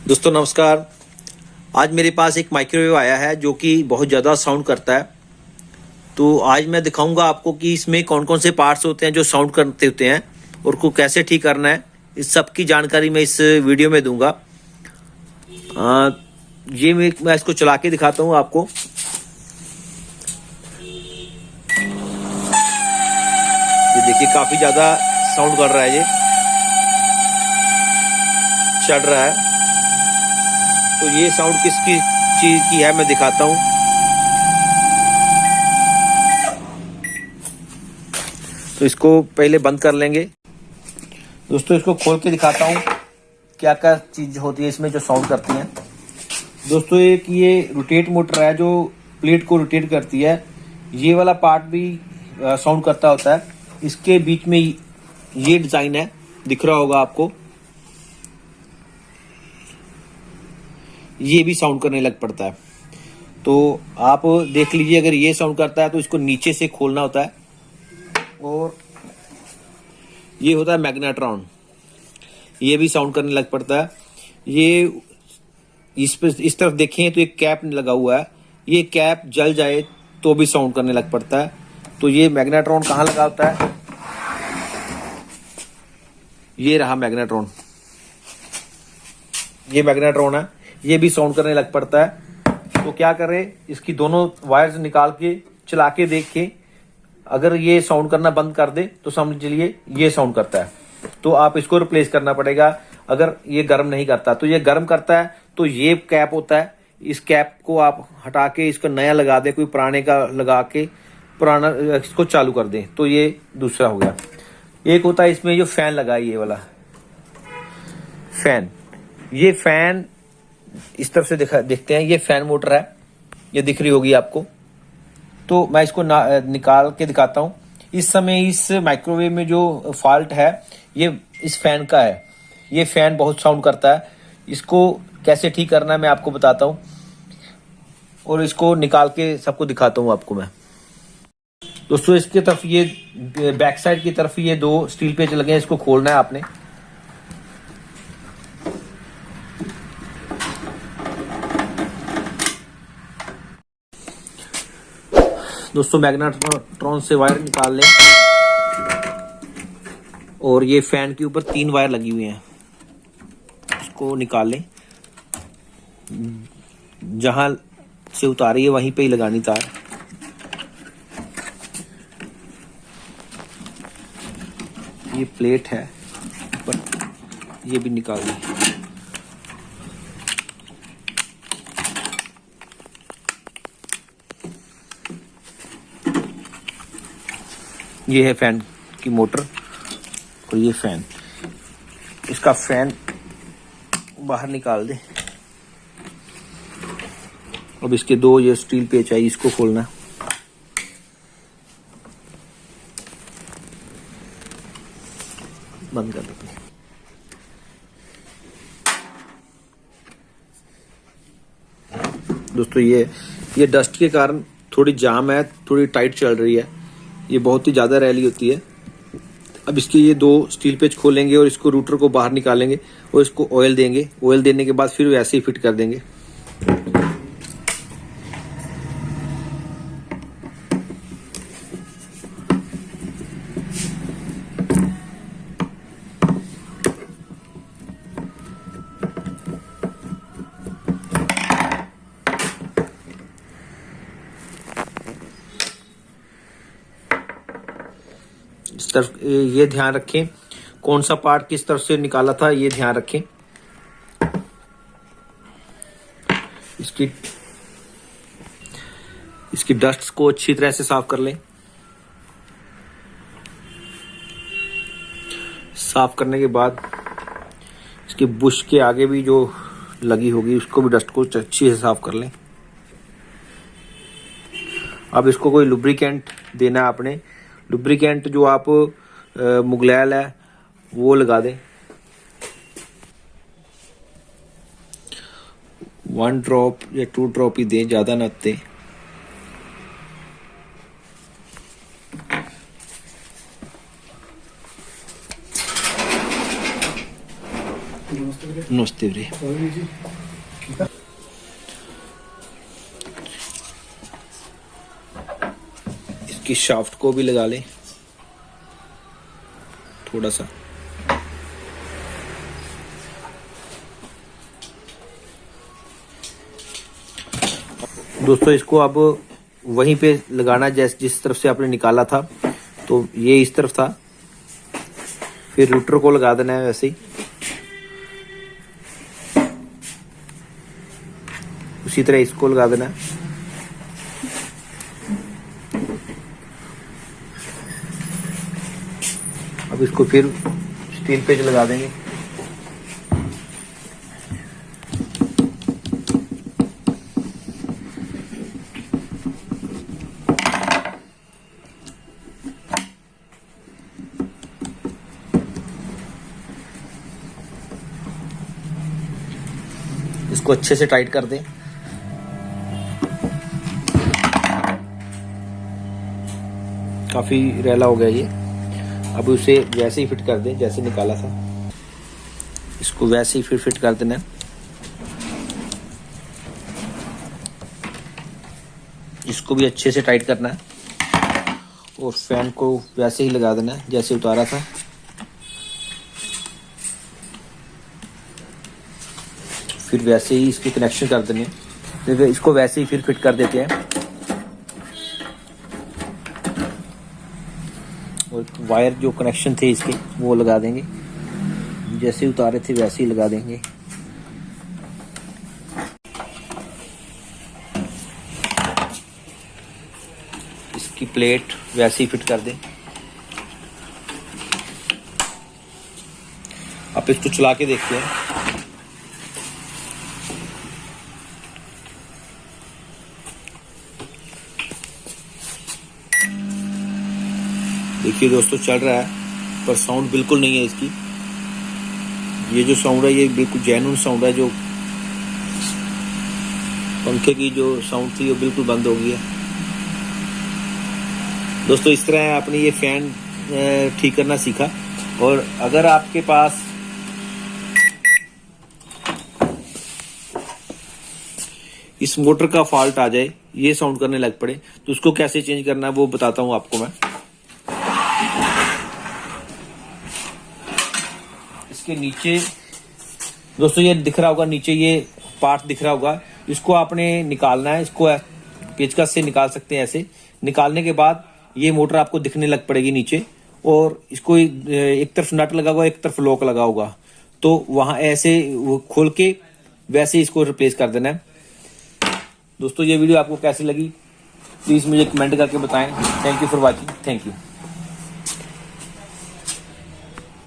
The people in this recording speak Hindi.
दोस्तों नमस्कार। आज मेरे पास एक माइक्रोवेव आया है जो कि बहुत ज़्यादा साउंड करता है। तो आज मैं दिखाऊंगा आपको कि इसमें कौन कौन से पार्ट्स होते हैं जो साउंड करते होते हैं और को कैसे ठीक करना है। इस सब की जानकारी मैं इस वीडियो में दूंगा। ये मैं इसको चला के दिखाता हूँ आपको। ये देखिए काफ़ी ज़्यादा साउंड कर रहा है, ये चढ़ रहा है। तो ये साउंड किसकी चीज की है मैं दिखाता हूँ। तो इसको पहले बंद कर लेंगे। दोस्तों इसको खोल के दिखाता हूँ क्या क्या चीज होती है इसमें जो साउंड करती है। दोस्तों एक ये रोटेट मोटर है जो प्लेट को रोटेट करती है। ये वाला पार्ट भी साउंड करता होता है। इसके बीच में ये डिजाइन है, दिख रहा होगा आपको। ये भी साउंड करने लग पड़ता है। तो आप देख लीजिए, अगर ये साउंड करता है तो इसको नीचे से खोलना होता है। और ये होता है मैग्नेट्रॉन, ये भी साउंड करने लग पड़ता है। ये इस तरफ देखें तो एक कैप लगा हुआ है, ये कैप जल जाए तो भी साउंड करने लग पड़ता है। तो ये मैग्नेट्रॉन कहाँ लगा होता है, ये रहा मैग्नेट्रॉन, ये मैग्नेट्रॉन है, ये भी साउंड करने लग पड़ता है। तो क्या करें, इसकी दोनों वायर्स निकाल के चला के देखें। अगर ये साउंड करना बंद कर दे तो समझ लीजिए ये साउंड करता है। तो आप इसको रिप्लेस करना पड़ेगा। अगर ये गर्म नहीं करता तो ये गर्म करता है तो ये कैप होता है, इस कैप को आप हटा के इसको नया लगा दे, कोई पुराने का लगा के पुराना इसको चालू कर दें। तो ये दूसरा हो गया। एक होता है इसमें जो फैन लगा है, ये वाला फैन। ये फैन इस तरफ से देखते हैं, ये फैन मोटर है, ये दिख रही होगी आपको। तो मैं इसको निकाल के दिखाता हूँ। इस समय इस माइक्रोवेव में जो फॉल्ट है ये इस फैन का है। ये फैन बहुत साउंड करता है। इसको कैसे ठीक करना है मैं आपको बताता हूँ और इसको निकाल के सबको दिखाता हूँ आपको मैं। दोस्तों इसकी तरफ ये बैक साइड की तरफ ये दो स्टील पेच लगे हैं, इसको खोलना है आपने। दोस्तों मैग्नेट्रॉन से वायर निकाल लें और ये फैन के ऊपर 3 वायर लगी हुई हैं, इसको निकाल लें। जहां से उतारी है वहीं पे ही लगानी तार। ये प्लेट है पर ये भी निकाल लें। ये है फैन की मोटर और ये फैन, इसका फैन बाहर निकाल दे। अब इसके दो ये स्टील पेच है, इसको खोलना। बंद कर देते हैं। दोस्तों ये डस्ट के कारण थोड़ी जाम है, थोड़ी टाइट चल रही है, ये बहुत ही ज़्यादा रैली होती है। अब इसके ये 2 स्टील पेच खोलेंगे और इसको रूटर को बाहर निकालेंगे और इसको ऑयल देंगे। ऑयल देने के बाद फिर वैसे ही फिट कर देंगे। इस तरफ ये ध्यान रखें, कौन सा पार्ट किस तरफ से निकाला था ये ध्यान रखें। इसकी डस्ट को अच्छी तरह से साफ कर लें। साफ करने के बाद इसके बुश के आगे भी जो लगी होगी उसको भी डस्ट को अच्छी से साफ कर लें। अब इसको कोई लुब्रिकेंट देना है आपने। लुब्रिकेंट जो आप मुगलैल है वो लगा दें। 1 ड्रॉप या 2 ड्रॉप ही दें, ज़्यादा ना दें। नमस्ते वीरे। इसकी शाफ्ट को भी लगा लें थोड़ा सा। दोस्तों इसको अब वहीं पे लगाना जिस तरफ से आपने निकाला था, तो ये इस तरफ था, फिर रूटर को लगा देना है वैसे ही। उसी तरह इसको लगा देना है। अब इसको फिर स्टील पेच लगा देंगे। इसको अच्छे से टाइट कर दें। काफी रैला हो गया ये। अब उसे वैसे ही फिट कर दें जैसे निकाला था। इसको वैसे ही फिर फिट कर देना है। इसको भी अच्छे से टाइट करना है और फैन को वैसे ही लगा देना है जैसे उतारा था। फिर वैसे ही इसकी कनेक्शन कर देने। फिर इसको वैसे ही फिर फिट कर देते हैं और वायर जो कनेक्शन थे इसके वो लगा देंगे। जैसे उतारे थे वैसे ही लगा देंगे। इसकी प्लेट वैसे ही फिट कर दें। आप इसको चला के देखते हैं। देखिए दोस्तों चल रहा है पर साउंड बिल्कुल नहीं है इसकी। ये जो साउंड है ये बिल्कुल जेन्युइन साउंड है। जो पंखे की जो साउंड थी वो बिल्कुल बंद हो गई है। दोस्तों इस तरह आपने ये फैन ठीक करना सीखा। और अगर आपके पास इस मोटर का फॉल्ट आ जाए, ये साउंड करने लग पड़े, तो उसको कैसे चेंज करना है वो बताता हूं आपको मैं। इसके नीचे दोस्तों ये दिख रहा होगा, नीचे ये पार्ट दिख रहा होगा, इसको आपने निकालना है। इसको पेचकस से निकाल सकते हैं। ऐसे निकालने के बाद ये मोटर आपको दिखने लग पड़ेगी नीचे, और इसको एक तरफ नट लगा होगा, एक तरफ लॉक लगा होगा, तो वहां ऐसे वो खोल के वैसे इसको रिप्लेस कर देना है। दोस्तों ये वीडियो आपको कैसी लगी प्लीज मुझे कमेंट करके बताएं। Thank you for watching. Thank you.